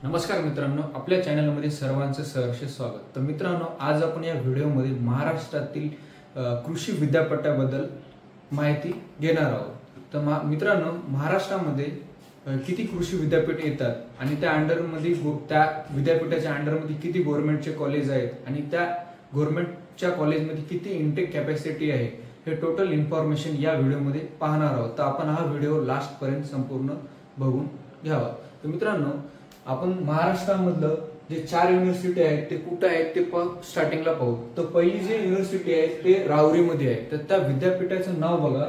नमस्कार मित्रांनो, आपल्या चॅनलमध्ये सर्वांचं सहर्ष स्वागत। तर मित्रांनो, आज आपण या व्हिडिओमध्ये महाराष्ट्रातील कृषी विद्यापीठाबद्दल माहिती घेणार आहोत। तर मित्रांनो, महाराष्ट्रामध्ये किती कृषी विद्यापीठ येतात आणि त्या अंडरमध्ये त्या विद्यापीठाच्या अंडरमध्ये किती गव्हर्नमेंटचे कॉलेज आहेत आणि त्या गव्हर्नमेंटच्या कॉलेजमध्ये किती इनटेक कॅपॅसिटी आहे, हे टोटल इन्फॉर्मेशन या व्हिडिओमध्ये पाहणार आहोत। तर आपण हा व्हिडिओ लास्ट पर्यंत संपूर्ण बघून घ्यावा। तर मित्रांनो, आपण महाराष्ट्रामधलं जे 4 युनिव्हर्सिटी आहेत ते कुठे आहेत ते स्टार्टिंगला पाहू। तर पहिली जी युनिव्हर्सिटी आहे ते राहुरीमध्ये आहे। तर त्या विद्यापीठाचं नाव बघा,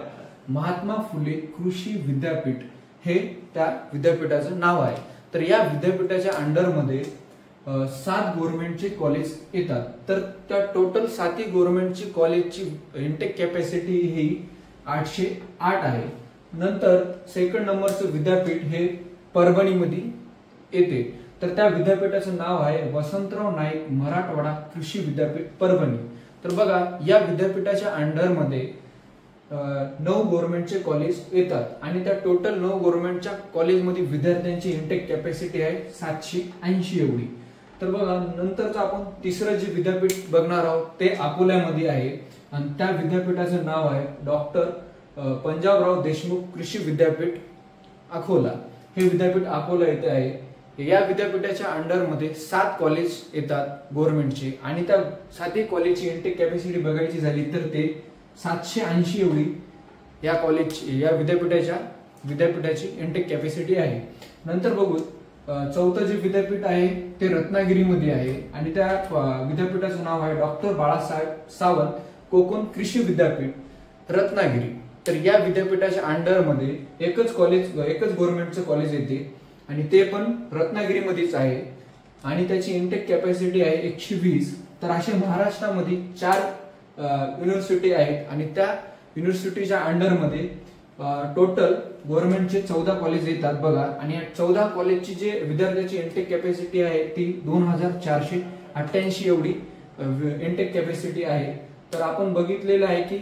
महात्मा फुले कृषी विद्यापीठ हे त्या विद्यापीठाचं नाव आहे। तर या विद्यापीठाच्या अंडरमध्ये 7 गव्हर्नमेंटचे कॉलेज येतात। तर त्या टोटल 7 गव्हर्नमेंटची कॉलेजची इनटेक कॅपॅसिटी ही 808 आहे। नंतर सेकंड नंबरचं विद्यापीठ हे परभणीमध्ये येते। तर त्या विद्यापीठाचं नाव आहे वसंतराव नाईक मराठवाडा कृषी विद्यापीठ परभणी। तर बघा, या विद्यापीठाच्या अंडरमध्ये 9 गव्हर्नमेंटचे कॉलेज येतात आणि त्या टोटल 9 गव्हर्नमेंटच्या कॉलेजमध्ये विद्यार्थ्यांची इनटेक कॅपॅसिटी आहे 780 एवढी। तर बघा, नंतरचं आपण तिसरं जे विद्यापीठ बघणार आहोत ते अकोल्यामध्ये आहे आणि त्या विद्यापीठाचं नाव आहे डॉक्टर पंजाबराव देशमुख कृषी विद्यापीठ अकोला। हे विद्यापीठ अकोला येथे आहे। या विद्यापीठाच्या अंडरमध्ये 7 कॉलेज येतात गव्हर्नमेंटचे आणि त्या 7 कॉलेजची इनटेक कॅपॅसिटी बघायची झाली तर ते 780 एवढी या विद्यापीठाची इनटेक कॅपॅसिटी आहे। नंतर बघू, चौथं जे विद्यापीठ आहे ते रत्नागिरीमध्ये आहे आणि त्या विद्यापीठाचं नाव आहे डॉक्टर बाळासाहेब सावंत कोकण कृषी विद्यापीठ रत्नागिरी। तर या विद्यापीठाच्या अंडरमध्ये एकच गव्हर्नमेंटचं कॉलेज येते आणि ते पण रत्नागिरीमध्येच आहे आणि त्याची इनटेक कॅपॅसिटी आहे 120। तर अशा महाराष्ट्रामध्ये 4 युनिव्हर्सिटी आहेत आणि त्या युनिव्हर्सिटीच्या अंडरमध्ये टोटल गव्हर्नमेंटचे 14 कॉलेज येतात बघा। आणि या 14 कॉलेजची जे विद्यार्थ्याची इनटेक कॅपॅसिटी आहे ती 2488 एवढी इनटेक कॅपॅसिटी आहे। तर आपण बघितलेलं आहे की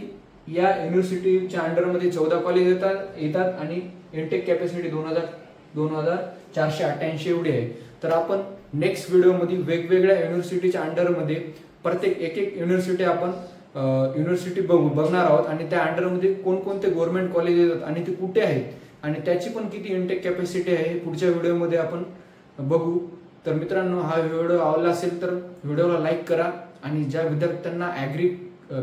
या युनिव्हर्सिटीच्या अंडरमध्ये 14 कॉलेज येतात आणि इनटेक कॅपॅसिटी 2488 एवढी आहे। तर आपण नेक्स्ट व्हिडिओमध्ये वेगवेगळ्या युनिव्हर्सिटीच्या अंडरमध्ये प्रत्येक एक युनिव्हर्सिटी आपण बघणार आहोत आणि त्या अंडरमध्ये कोणकोणते गव्हर्नमेंट कॉलेज येतात आणि ते कुठे आहेत आणि त्याची पण किती इनटेक कॅपॅसिटी आहे पुढच्या व्हिडिओमध्ये आपण बघू। तर मित्रांनो, हा व्हिडिओ आवडला असेल तर व्हिडिओला लाईक करा आणि ज्या विद्यार्थ्यांना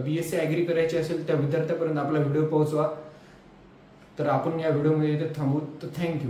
BSc ॲग्री करायची असेल त्या विद्यार्थ्यांपर्यंत आपला व्हिडिओ पोहोचवा। तर आपण या व्हिडिओमध्ये इथे थांबू। तर थँक्यू।